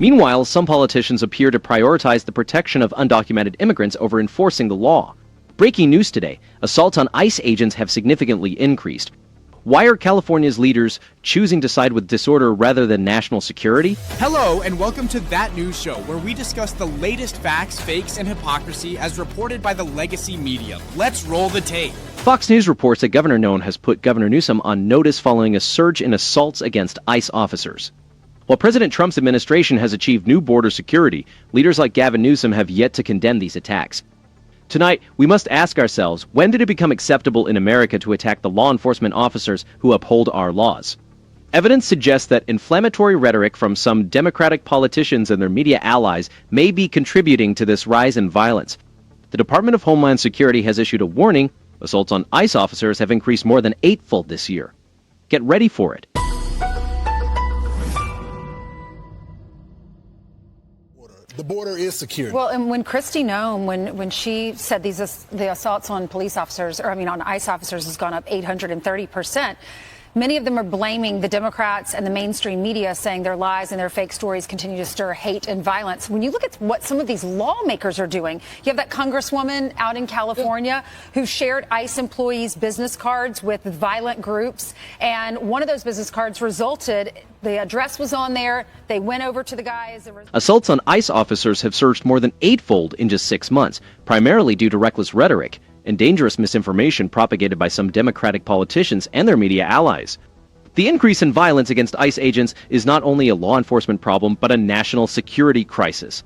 Meanwhile, some politicians appear to prioritize the protection of undocumented immigrants over enforcing the law. Breaking news today, assaults on ICE agents have significantly increased. Why are California's leaders choosing to side with disorder rather than national security? Hello, and welcome to That News Show, where we discuss the latest facts, fakes, and hypocrisy as reported by the legacy media. Let's roll the tape. Fox News reports that Governor Noem has put Governor Newsom on notice following a surge in assaults against ICE officers. While President Trump's administration has achieved new border security, leaders like Gavin Newsom have yet to condemn these attacks. Tonight, we must ask ourselves, when did it become acceptable in America to attack the law enforcement officers who uphold our laws? Evidence suggests that inflammatory rhetoric from some Democratic politicians and their media allies may be contributing to this rise in violence. The Department of Homeland Security has issued a warning. Assaults on ICE officers have increased more than eightfold this year. Get ready for it. The border is secure. Well, and when Kristi Noem, when she said the assaults on police officers, on ICE officers has gone up 830%, many of them are blaming the Democrats and the mainstream media, saying their lies and their fake stories continue to stir hate and violence. When you look at what some of these lawmakers are doing, you have that congresswoman out in California who shared ICE employees' business cards with violent groups, and one of those business cards resulted, the address was on there, they went over to the guys. Assaults on ICE officers have surged more than eightfold in just 6 months, primarily due to reckless rhetoric and dangerous misinformation propagated by some Democratic politicians and their media allies. The increase in violence against ICE agents is not only a law enforcement problem, but a national security crisis.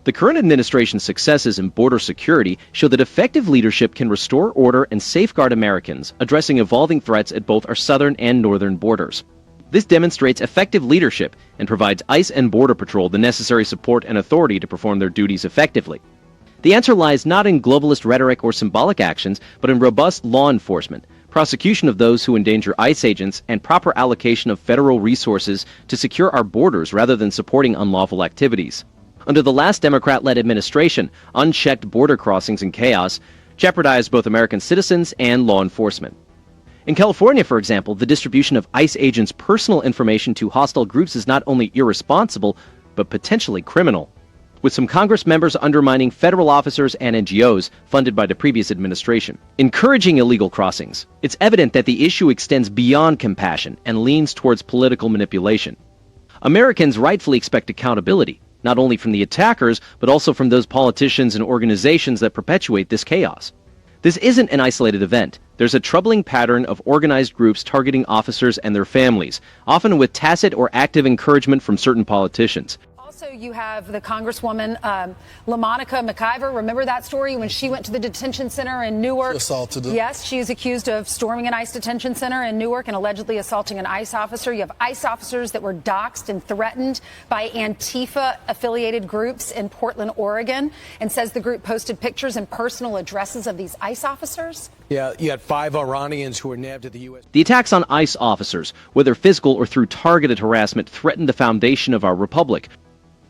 The current administration's successes in border security show that effective leadership can restore order and safeguard Americans, addressing evolving threats at both our southern and northern borders. This demonstrates effective leadership and provides ICE and Border Patrol the necessary support and authority to perform their duties effectively. The answer lies not in globalist rhetoric or symbolic actions, but in robust law enforcement, prosecution of those who endanger ICE agents, and proper allocation of federal resources to secure our borders rather than supporting unlawful activities. Under the last Democrat-led administration, unchecked border crossings and chaos jeopardized both American citizens and law enforcement. In California, for example, the distribution of ICE agents' personal information to hostile groups is not only irresponsible, but potentially criminal, with some Congress members undermining federal officers and NGOs funded by the previous administration, encouraging illegal crossings. It's evident that the issue extends beyond compassion and leans towards political manipulation. Americans rightfully expect accountability, not only from the attackers, but also from those politicians and organizations that perpetuate this chaos. This isn't an isolated event. There's a troubling pattern of organized groups targeting officers and their families, often with tacit or active encouragement from certain politicians. Also, you have the Congresswoman, LaMonica McIver. Remember that story when she went to the detention center in Newark? Assaulted her. Yes, she is accused of storming an ICE detention center in Newark and allegedly assaulting an ICE officer. You have ICE officers that were doxxed and threatened by Antifa-affiliated groups in Portland, Oregon, and says the group posted pictures and personal addresses of these ICE officers. Yeah, you had 5 Iranians who were nabbed at the U.S. The attacks on ICE officers, whether physical or through targeted harassment, threaten the foundation of our republic.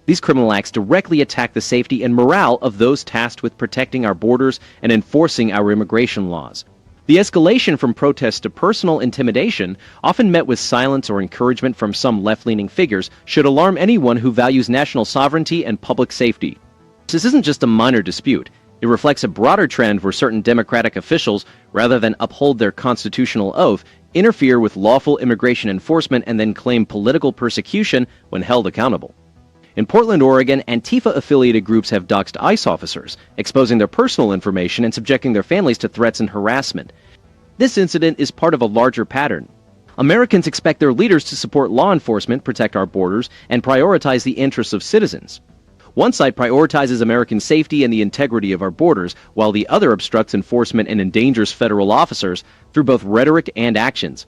These criminal acts directly attack the safety and morale of those tasked with protecting our borders and enforcing our immigration laws. The escalation from protests to personal intimidation, often met with silence or encouragement from some left-leaning figures, should alarm anyone who values national sovereignty and public safety. This isn't just a minor dispute. It reflects a broader trend where certain Democratic officials, rather than uphold their constitutional oath, interfere with lawful immigration enforcement and then claim political persecution when held accountable. In Portland, Oregon, Antifa-affiliated groups have doxxed ICE officers, exposing their personal information and subjecting their families to threats and harassment. This incident is part of a larger pattern. Americans expect their leaders to support law enforcement, protect our borders, and prioritize the interests of citizens. One side prioritizes American safety and the integrity of our borders, while the other obstructs enforcement and endangers federal officers through both rhetoric and actions.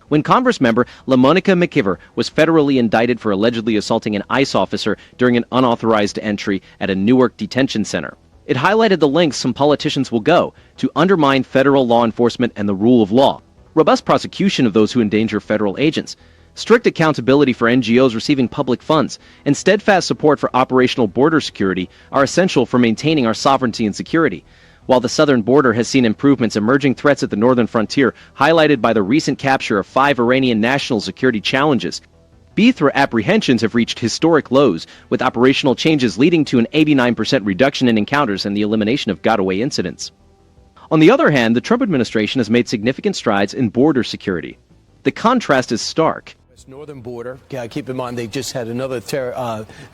When Congressmember LaMonica McIver was federally indicted for allegedly assaulting an ICE officer during an unauthorized entry at a Newark detention center, it highlighted the lengths some politicians will go to undermine federal law enforcement and the rule of law. Robust prosecution of those who endanger federal agents, strict accountability for NGOs receiving public funds, and steadfast support for operational border security are essential for maintaining our sovereignty and security. While the southern border has seen improvements, emerging threats at the northern frontier, highlighted by the recent capture of 5 Iranian nationals, security challenges apprehensions have reached historic lows, with operational changes leading to an 89% reduction in encounters and the elimination of got-away incidents. On the other hand, the Trump administration has made significant strides in border security. The contrast is stark. Northern border. Keep in mind they just had another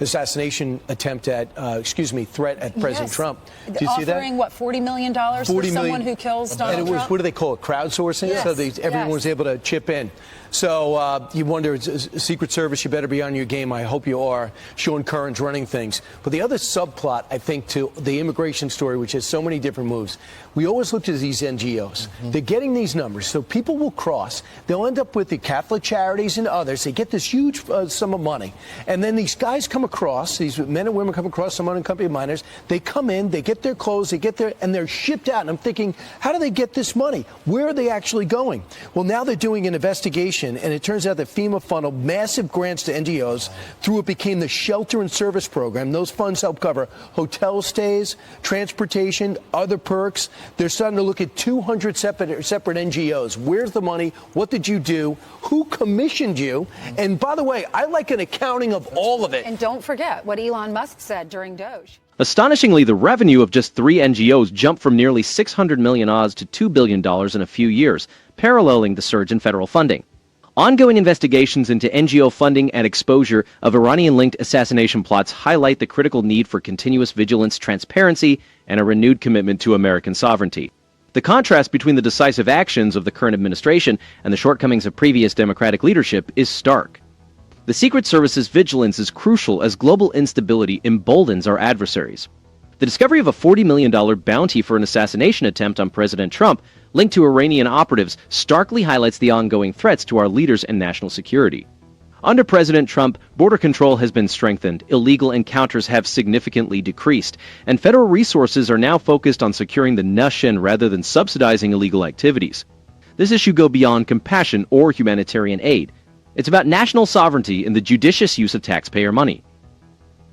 assassination attempt at, threat at President Trump. Did you see that? Offering, what, $40 million for someone who kills Donald Trump? And it was, what do they call it, crowdsourcing? Yes. So everyone was able to chip in. So you wonder, Secret Service, you better be on your game. I hope you are. Sean Curran's running things. But the other subplot, I think, to the immigration story, which has so many different moves, we always looked at these NGOs. They're getting these numbers, so people will cross. They'll end up with the Catholic Charities and others. They get this huge sum of money. And then these guys come across, these men and women come across, some unaccompanied minors. They come in, they get their clothes, they get there, and they're shipped out. And I'm thinking, how do they get this money? Where are they actually going? Well, now they're doing an investigation. And it turns out that FEMA funneled massive grants to NGOs through what became the Shelter and Service Program. Those funds help cover hotel stays, transportation, other perks. They're starting to look at 200 separate NGOs. Where's the money? What did you do? Who commissioned you? And by the way, I like an accounting of all of it. And don't forget what Elon Musk said during Doge. Astonishingly, the revenue of just 3 NGOs jumped from nearly $600 million Oz to $2 billion in a few years, paralleling the surge in federal funding. Ongoing investigations into NGO funding and exposure of Iranian-linked assassination plots highlight the critical need for continuous vigilance, transparency, and a renewed commitment to American sovereignty. The contrast between the decisive actions of the current administration and the shortcomings of previous Democratic leadership is stark. The Secret Service's vigilance is crucial as global instability emboldens our adversaries. The discovery of a $40 million bounty for an assassination attempt on President Trump linked to Iranian operatives starkly highlights the ongoing threats to our leaders and national security. Under President Trump, border control has been strengthened, illegal encounters have significantly decreased, and federal resources are now focused on securing the nation rather than subsidizing illegal activities. This issue goes beyond compassion or humanitarian aid. It's about national sovereignty and the judicious use of taxpayer money.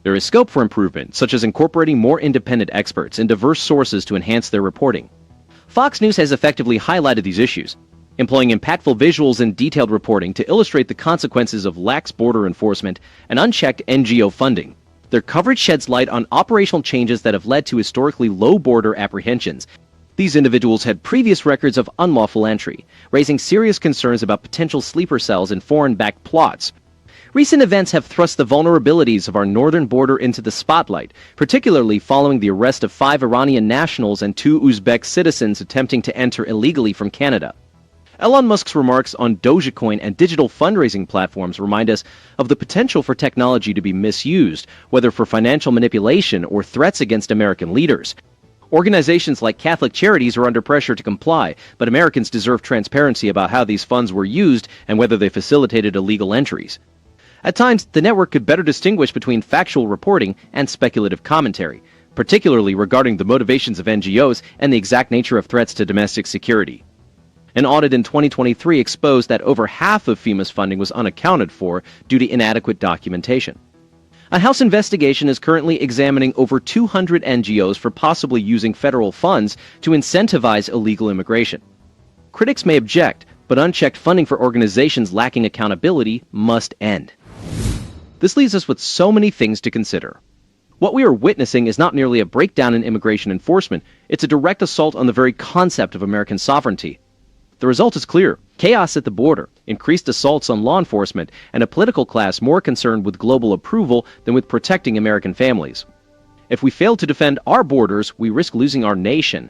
There is scope for improvement, such as incorporating more independent experts and diverse sources to enhance their reporting. Fox News has effectively highlighted these issues, employing impactful visuals and detailed reporting to illustrate the consequences of lax border enforcement and unchecked NGO funding. Their coverage sheds light on operational changes that have led to historically low border apprehensions. These individuals had previous records of unlawful entry, raising serious concerns about potential sleeper cells and foreign-backed plots. Recent events have thrust the vulnerabilities of our northern border into the spotlight, particularly following the arrest of 5 Iranian nationals and 2 Uzbek citizens attempting to enter illegally from Canada. Elon Musk's remarks on Dogecoin and digital fundraising platforms remind us of the potential for technology to be misused, whether for financial manipulation or threats against American leaders. Organizations like Catholic Charities are under pressure to comply, but Americans deserve transparency about how these funds were used and whether they facilitated illegal entries. At times, the network could better distinguish between factual reporting and speculative commentary, particularly regarding the motivations of NGOs and the exact nature of threats to domestic security. An audit in 2023 exposed that over half of FEMA's funding was unaccounted for due to inadequate documentation. A House investigation is currently examining over 200 NGOs for possibly using federal funds to incentivize illegal immigration. Critics may object, but unchecked funding for organizations lacking accountability must end. This leaves us with so many things to consider. What we are witnessing is not merely a breakdown in immigration enforcement, it's a direct assault on the very concept of American sovereignty. The result is clear: chaos at the border, increased assaults on law enforcement, and a political class more concerned with global approval than with protecting American families. If we fail to defend our borders, we risk losing our nation.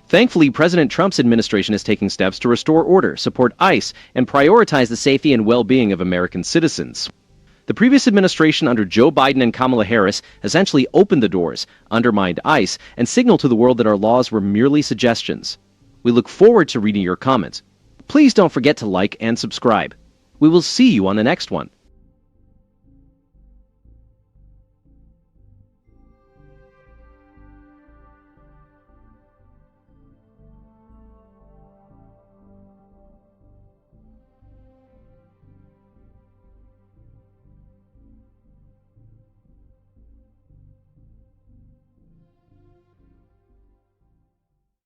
Thankfully, President Trump's administration is taking steps to restore order, support ICE, and prioritize the safety and well-being of American citizens. The previous administration under Joe Biden and Kamala Harris essentially opened the doors, undermined ICE, and signaled to the world that our laws were merely suggestions. We look forward to reading your comments. Please don't forget to like and subscribe. We will see you on the next one.